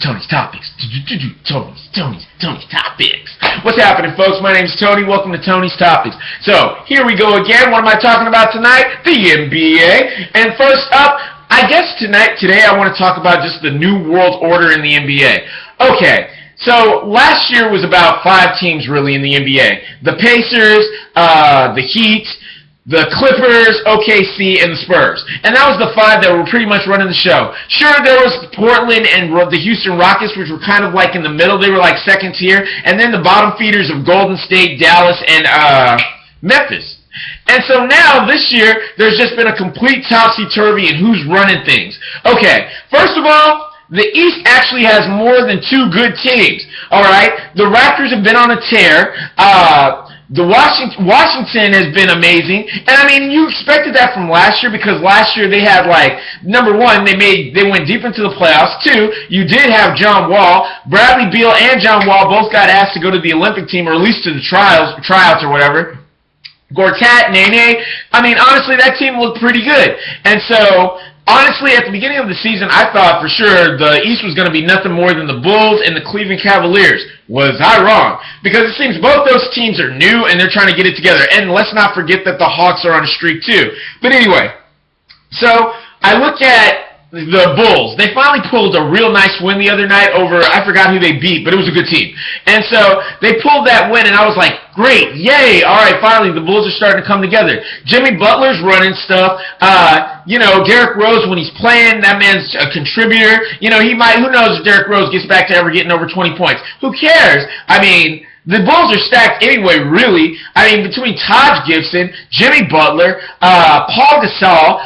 Tony's Topics. Tony's Topics. What's happening, folks? My name's Tony. Welcome to Tony's Topics. So, here we go again. What am I talking about tonight? The NBA. And first up, I guess today I want to talk about just the new world order in the NBA. Okay. So, last year was about 5 teams, really, in the NBA. The Pacers, the Heat, the Clippers, OKC, and the Spurs. And that was the 5 that were pretty much running the show. Sure, there was Portland and the Houston Rockets, which were kind of like in the middle. They were like second tier. And then the bottom feeders of Golden State, Dallas, and Memphis. And so now, this year, there's just been a complete topsy-turvy in who's running things. Okay, first of all, the East actually has more than 2 good teams. All right? The Raptors have been on a tear. The Washington has been amazing, and I mean you expected that from last year because last year they had number 1 they went deep into the playoffs. 2, you did have John Wall, Bradley Beal, and John Wall both got asked to go to the Olympic team or at least to the tryouts or whatever. Gortat, Nene, I mean honestly that team looked pretty good, and so. Honestly, at the beginning of the season, I thought for sure the East was going to be nothing more than the Bulls and the Cleveland Cavaliers. Was I wrong? Because it seems both those teams are new and they're trying to get it together. And let's not forget that the Hawks are on a streak too. But anyway, so I look at the Bulls. They finally pulled a real nice win the other night over, I forgot who they beat, but it was a good team. And so they pulled that win and I was like, great, yay, all right, finally the Bulls are starting to come together. Jimmy Butler's running stuff. Derrick Rose, when he's playing, that man's a contributor. Who knows if Derrick Rose gets back to ever getting over 20 points. Who cares? I mean, the Bulls are stacked anyway, really. I mean, between Taj Gibson, Jimmy Butler, Paul Gasol,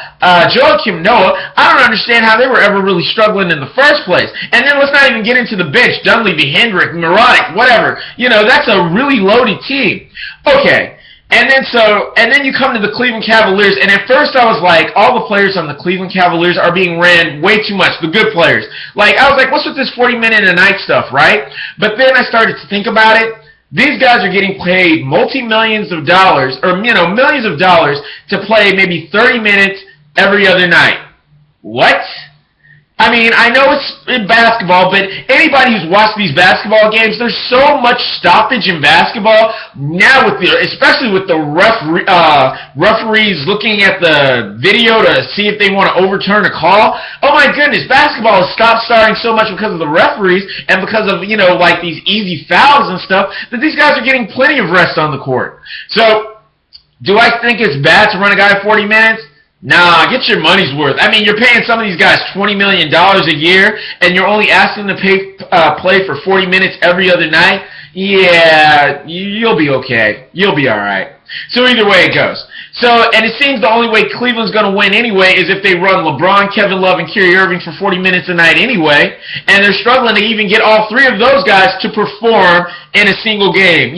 Joakim Noah, I don't understand how they were ever really struggling in the first place. And then let's not even get into the bench. Dunleavy, Hendrick, Mirotic, whatever. That's a really loaded team. Okay. And then you come to the Cleveland Cavaliers, and at first I was like, all the players on the Cleveland Cavaliers are being ran way too much, the good players. I was like, what's with this 40-minute-a-night stuff, right? But then I started to think about it. These guys are getting paid multi-millions of dollars, or, millions of dollars to play maybe 30 minutes every other night. What? I mean, I know it's in basketball, but anybody who's watched these basketball games, there's so much stoppage in basketball now, especially with the referees looking at the video to see if they want to overturn a call. Oh my goodness, basketball has stopped starting so much because of the referees and because of these easy fouls and stuff that these guys are getting plenty of rest on the court. So, do I think it's bad to run a guy 40 minutes? Nah, get your money's worth. I mean, you're paying some of these guys $20 million a year, and you're only asking them to play for 40 minutes every other night? Yeah, you'll be okay. You'll be all right. So either way it goes. And it seems the only way Cleveland's going to win anyway is if they run LeBron, Kevin Love, and Kyrie Irving for 40 minutes a night anyway, and they're struggling to even get all 3 of those guys to perform in a single game.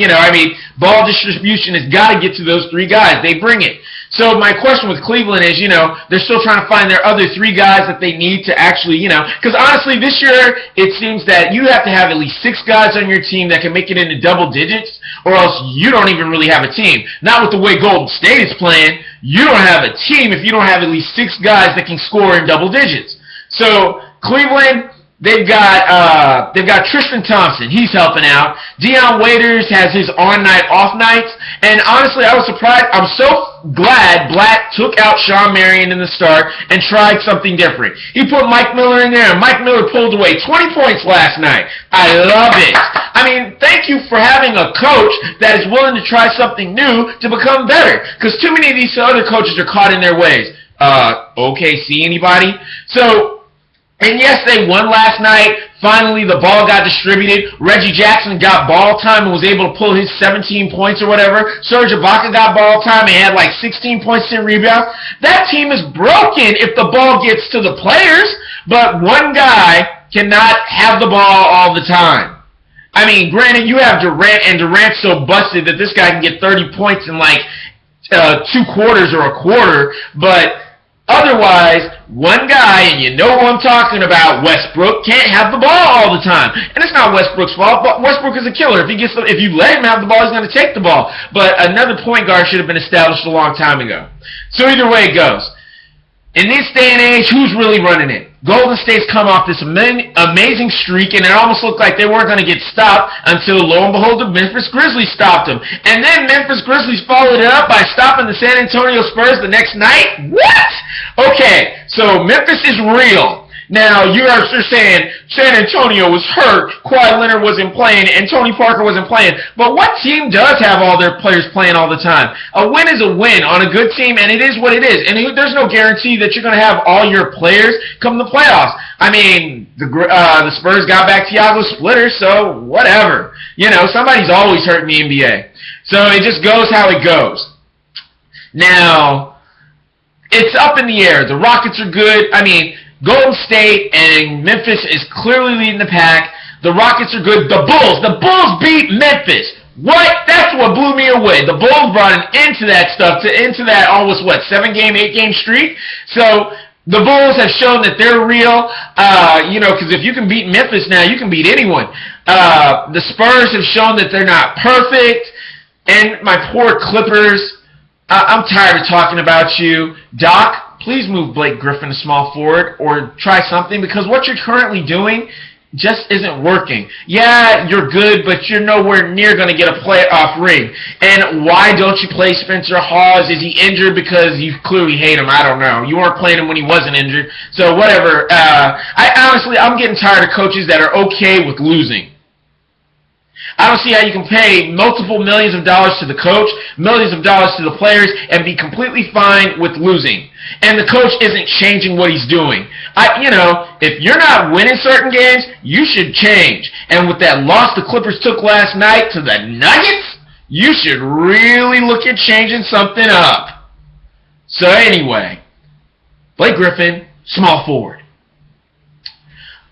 Ball distribution has got to get to those 3 guys. They bring it. So my question with Cleveland is, they're still trying to find their other 3 guys that they need to actually, because honestly this year it seems that you have to have at least 6 guys on your team that can make it into double digits, or else you don't even really have a team. Not with the way Golden State is playing. You don't have a team if you don't have at least 6 guys that can score in double digits. So Cleveland, they've got Tristan Thompson. He's helping out. Dion Waiters has his on-night, off-nights. And honestly, I was surprised. I'm so glad Black took out Sean Marion in the start and tried something different. He put Mike Miller in there, and Mike Miller pulled away 20 points last night. I love it. I mean, thank you for having a coach that is willing to try something new to become better. Because too many of these other coaches are caught in their ways. OKC, anybody? And yes, they won last night. Finally, the ball got distributed. Reggie Jackson got ball time and was able to pull his 17 points or whatever. Serge Ibaka got ball time and had 16 points and rebounds. That team is broken if the ball gets to the players, but one guy cannot have the ball all the time. I mean, granted, you have Durant, and Durant's so busted that this guy can get 30 points in 2 quarters or a quarter, but otherwise, one guy, and you know who I'm talking about, Westbrook, can't have the ball all the time. And it's not Westbrook's fault, but Westbrook is a killer. If you let him have the ball, he's going to take the ball. But another point guard should have been established a long time ago. So either way it goes. In this day and age, who's really running it? Golden State's come off this amazing streak, and it almost looked like they weren't going to get stopped until, lo and behold, the Memphis Grizzlies stopped them. And then Memphis Grizzlies followed it up by stopping the San Antonio Spurs the next night? What? Okay, so Memphis is real. Now, you are saying San Antonio was hurt, Kawhi Leonard wasn't playing, and Tony Parker wasn't playing. But what team does have all their players playing all the time? A win is a win on a good team, and it is what it is. And there's no guarantee that you're going to have all your players come the playoffs. I mean, the Spurs got back Thiago Splitter, so whatever. You know, somebody's always hurt in the NBA. So it just goes how it goes. Now, it's up in the air. The Rockets are good. I mean, Golden State and Memphis is clearly leading the pack. The Rockets are good. The Bulls beat Memphis. What? That's what blew me away. The Bulls brought an end to that stuff, into that almost, 7-game, 8-game streak. So the Bulls have shown that they're real, because if you can beat Memphis now, you can beat anyone. The Spurs have shown that they're not perfect. And my poor Clippers, I'm tired of talking about you. Doc, please move Blake Griffin to small forward or try something, because what you're currently doing just isn't working. Yeah, you're good, but you're nowhere near going to get a playoff ring. And why don't you play Spencer Hawes? Is he injured because you clearly hate him? I don't know. You weren't playing him when he wasn't injured. So whatever. I'm getting tired of coaches that are okay with losing. I don't see how you can pay multiple millions of dollars to the coach, millions of dollars to the players, and be completely fine with losing. And the coach isn't changing what he's doing. If you're not winning certain games, you should change. And with that loss the Clippers took last night to the Nuggets, you should really look at changing something up. So anyway, Blake Griffin, small forward.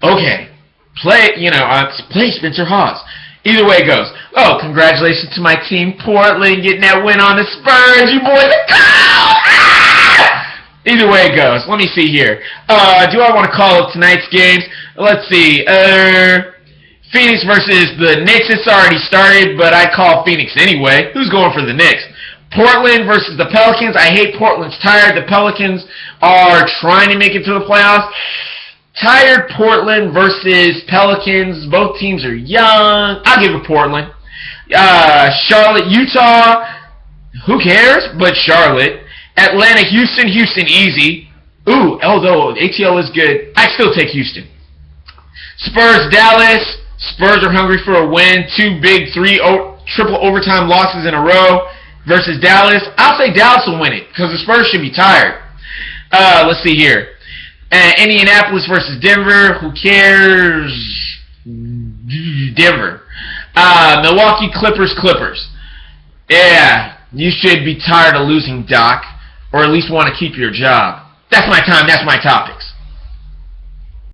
Okay, play Spencer Hawes. Either way it goes. Oh, congratulations to my team, Portland, getting that win on the Spurs. You boys are cold! Ah! Either way it goes. Let me see here. Do I want to call up tonight's games? Let's see. Phoenix versus the Knicks. It's already started, but I call Phoenix anyway. Who's going for the Knicks? Portland versus the Pelicans. I hate Portland's tired. The Pelicans are trying to make it to the playoffs. Tired Portland versus Pelicans. Both teams are young. I'll give it Portland. Charlotte, Utah. Who cares? But Charlotte. Atlanta, Houston. Houston, easy. Ooh, although ATL is good, I still take Houston. Spurs, Dallas. Spurs are hungry for a win. 2 big, 3 triple overtime losses in a row versus Dallas. I'll say Dallas will win it because the Spurs should be tired. Let's see here. Indianapolis versus Denver. Who cares? Denver. Milwaukee, Clippers. Yeah, you should be tired of losing, Doc, or at least want to keep your job. That's my time. That's my topics.